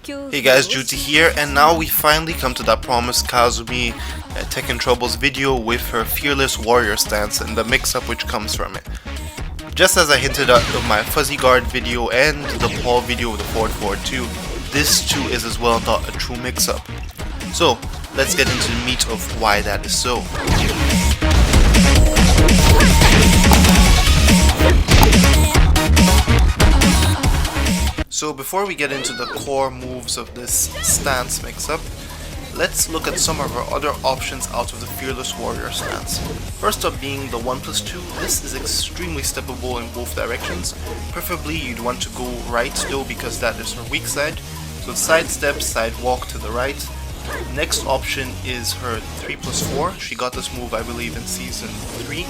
Hey guys, Juti here, and now we finally come to that promised Kazumi Tekken Troubles video with her fearless warrior stance and the mix-up which comes from it. Just as I hinted at of my fuzzy guard video and the Paul video of the forward forward 2, this too is as well not a true mix-up. So let's get into the meat of why that is so. So before we get into the core moves of this stance mix-up, let's look at some of our other options out of the Fearless Warrior stance. First up being the 1+2, this is extremely steppable in both directions. Preferably you'd want to go right though because that is her weak side. So side step, side walk to the right. Next option is her 3+4. She got this move I believe in season 3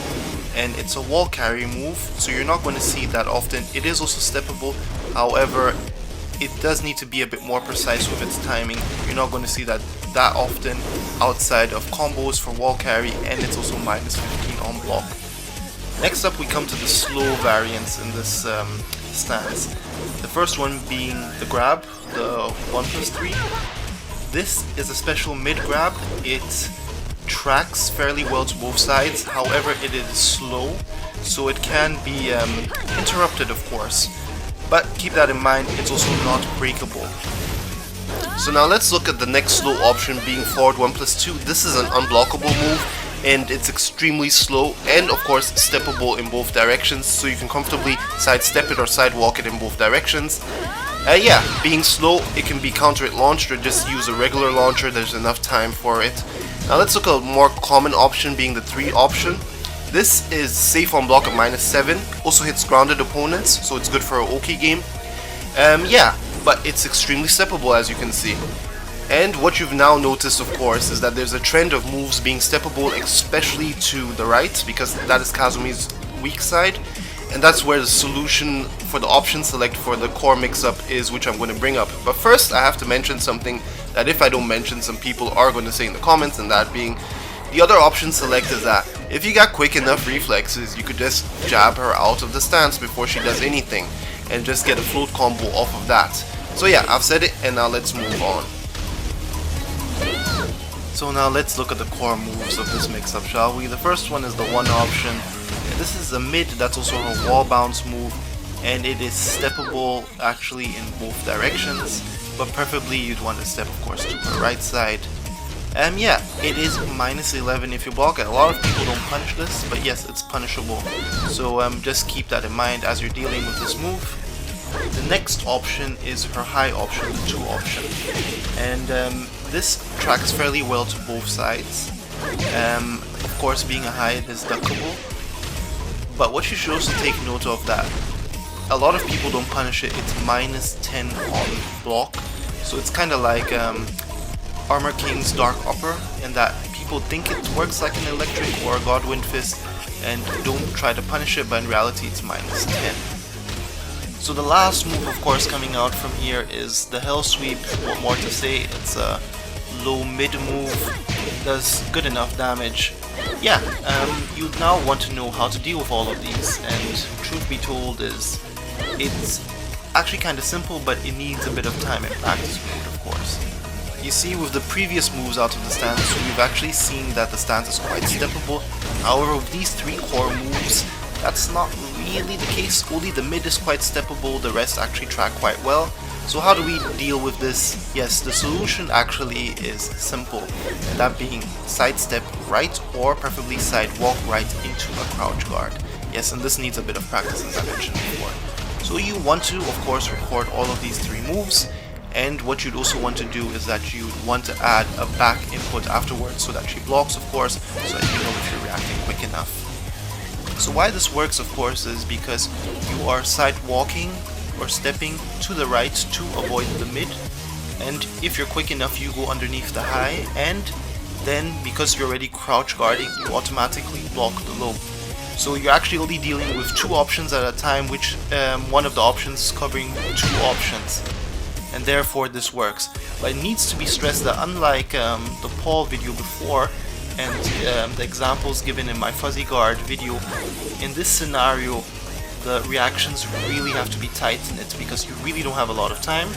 and it's a wall carry move, so you're not going to see that often. It is also steppable, however it does need to be a bit more precise with its timing. You're not going to see that often outside of combos for wall carry, and it's also -15 on block. Next up we come to the slow variants in this stance. The first one being the grab, the 1+3. This is a special mid grab. It tracks fairly well to both sides, however it is slow, so it can be interrupted of course, but keep that in mind, it's also not breakable. So now let's look at the next slow option being forward 1+2. This is an unblockable move and it's extremely slow and of course steppable in both directions, so you can comfortably sidestep it or sidewalk it in both directions. Yeah, being slow, it can be counter hit launched or just use a regular launcher, there's enough time for it. Now let's look at a more common option being the 3 option. This is safe on block at -7, also hits grounded opponents, so it's good for an OK game. Yeah, but it's extremely steppable as you can see. And what you've now noticed of course is that there's a trend of moves being steppable, especially to the right, because that is Kazumi's weak side. And that's where the solution for the option select for the core mix-up is, which I'm going to bring up. But first I have to mention something that if I don't mention, some people are going to say in the comments, and that being the other option select is that if you got quick enough reflexes, you could just jab her out of the stance before she does anything and just get a float combo off of that. So yeah, I've said it, and now let's move on. So now let's look at the core moves of this mix-up, shall we? The first one is the 1 option. This is a mid, that's also a wall bounce move, and it is steppable actually in both directions, but preferably you'd want to step of course to the right side. Yeah, it is -11 if you block it. A lot of people don't punish this, but yes, it's punishable. So just keep that in mind as you're dealing with this move. The next option is her high option, the 2 option, and this tracks fairly well to both sides. Of course, being a high, it is duckable. But what you should also take note of that a lot of people don't punish it. It's -10 on block, so it's kind of like Armor King's Dark Upper, in that people think it works like an electric or a Godwind Fist and don't try to punish it, but in reality it's -10. So the last move of course coming out from here is the Hell Sweep. What more to say, it's a low mid move, does good enough damage. Yeah, you now want to know how to deal with all of these, and truth be told is it's actually kind of simple, but it needs a bit of time and practice with it of course. You see, with the previous moves out of the stance, we've actually seen that the stance is quite steppable. However, with these 3 core moves, that's not really the case. Only the mid is quite steppable, the rest actually track quite well. So how do we deal with this? Yes, the solution actually is simple, and that being sidestep right, or preferably sidewalk right into a crouch guard. Yes, and this needs a bit of practice as I mentioned before. So you want to of course record all of these 3 moves, and what you'd also want to do is that you'd want to add a back input afterwards so that she blocks of course, so that you know if you're reacting quick enough. So why this works of course is because you are sidewalking or stepping to the right to avoid the mid, and if you're quick enough you go underneath the high, and then because you're already crouch guarding you automatically block the low. So you're actually only dealing with 2 options at a time, which one of the options is covering 2 options, and therefore this works. But it needs to be stressed that unlike the Paul video before and the examples given in my fuzzy guard video, in this scenario the reactions really have to be tight in it because you really don't have a lot of time,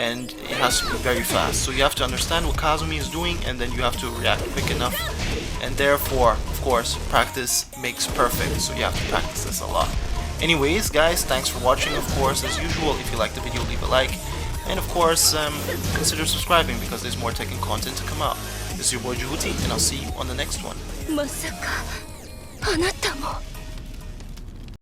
and it has to be very fast. So you have to understand what Kazumi is doing, and then you have to react quick enough. And therefore, of course, practice makes perfect, so you have to practice this a lot. Anyways, guys, thanks for watching. Of course, as usual, if you like the video, leave a like. And of course, consider subscribing because there's more Tekken content to come out. This is your boy Juhuti, and I'll see you on the next one. まさかあなたも